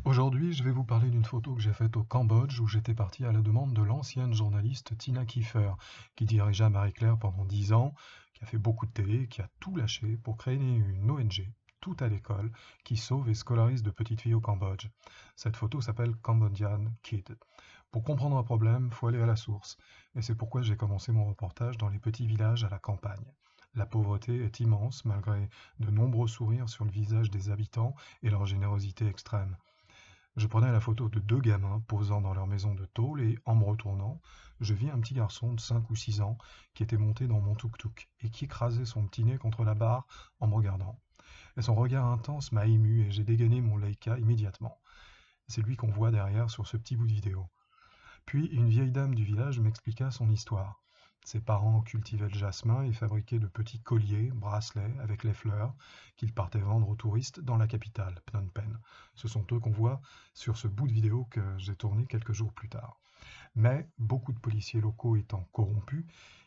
Aujourd'hui, je vais vous parler d'une photo que j'ai faite au Cambodge où j'étais parti à la demande de l'ancienne journaliste Tina Kiefer, qui dirigea Marie-Claire pendant 10 ans, qui a fait beaucoup de télé, qui a tout lâché pour créer une ONG, tout à l'école, qui sauve et scolarise de petites filles au Cambodge. Cette photo s'appelle Cambodian Kid. Pour comprendre un problème, faut aller à la source, et c'est pourquoi j'ai commencé mon reportage dans les petits villages à la campagne. La pauvreté est immense malgré de nombreux sourires sur le visage des habitants et leur générosité extrême. Je prenais la photo de deux gamins posant dans leur maison de tôle et, en me retournant, je vis un petit garçon de 5 ou 6 ans qui était monté dans mon tuk-tuk et qui écrasait son petit nez contre la barre en me regardant. Et son regard intense m'a ému et j'ai dégainé mon Leica immédiatement. C'est lui qu'on voit derrière sur ce petit bout de vidéo. Puis une vieille dame du village m'expliqua son histoire. Ses parents cultivaient le jasmin et fabriquaient de petits colliers, bracelets avec les fleurs qu'ils partaient vendre aux touristes dans la capitale, Phnom Penh. Ce sont eux qu'on voit sur ce bout de vidéo que j'ai tourné quelques jours plus tard. Mais beaucoup de policiers locaux étant corrompus,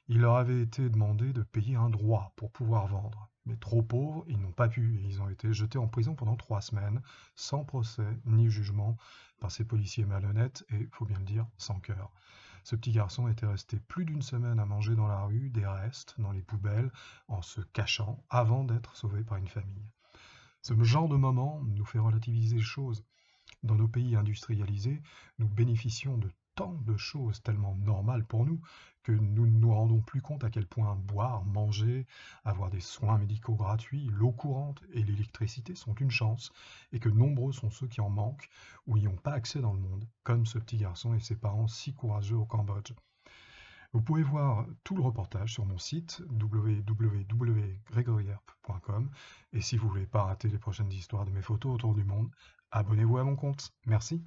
il leur avait été demandé de payer un droit pour pouvoir vendre. Mais trop pauvres, ils n'ont pas pu et ils ont été jetés en prison pendant 3 semaines, sans procès ni jugement, par ces policiers malhonnêtes et, faut bien le dire, sans cœur. Ce petit garçon était resté plus d'une semaine à manger dans la rue, des restes, dans les poubelles, en se cachant, avant d'être sauvé par une famille. Ce genre de moment nous fait relativiser les choses. Dans nos pays industrialisés, nous bénéficions de tant de choses tellement normales pour nous que nous ne nous rendons plus compte à quel point boire, manger, avoir des soins médicaux gratuits, l'eau courante et l'électricité sont une chance et que nombreux sont ceux qui en manquent ou n'y ont pas accès dans le monde, comme ce petit garçon et ses parents si courageux au Cambodge. Vous pouvez voir tout le reportage sur mon site www.gregorierp.com et si vous ne voulez pas rater les prochaines histoires de mes photos autour du monde, abonnez-vous à mon compte. Merci.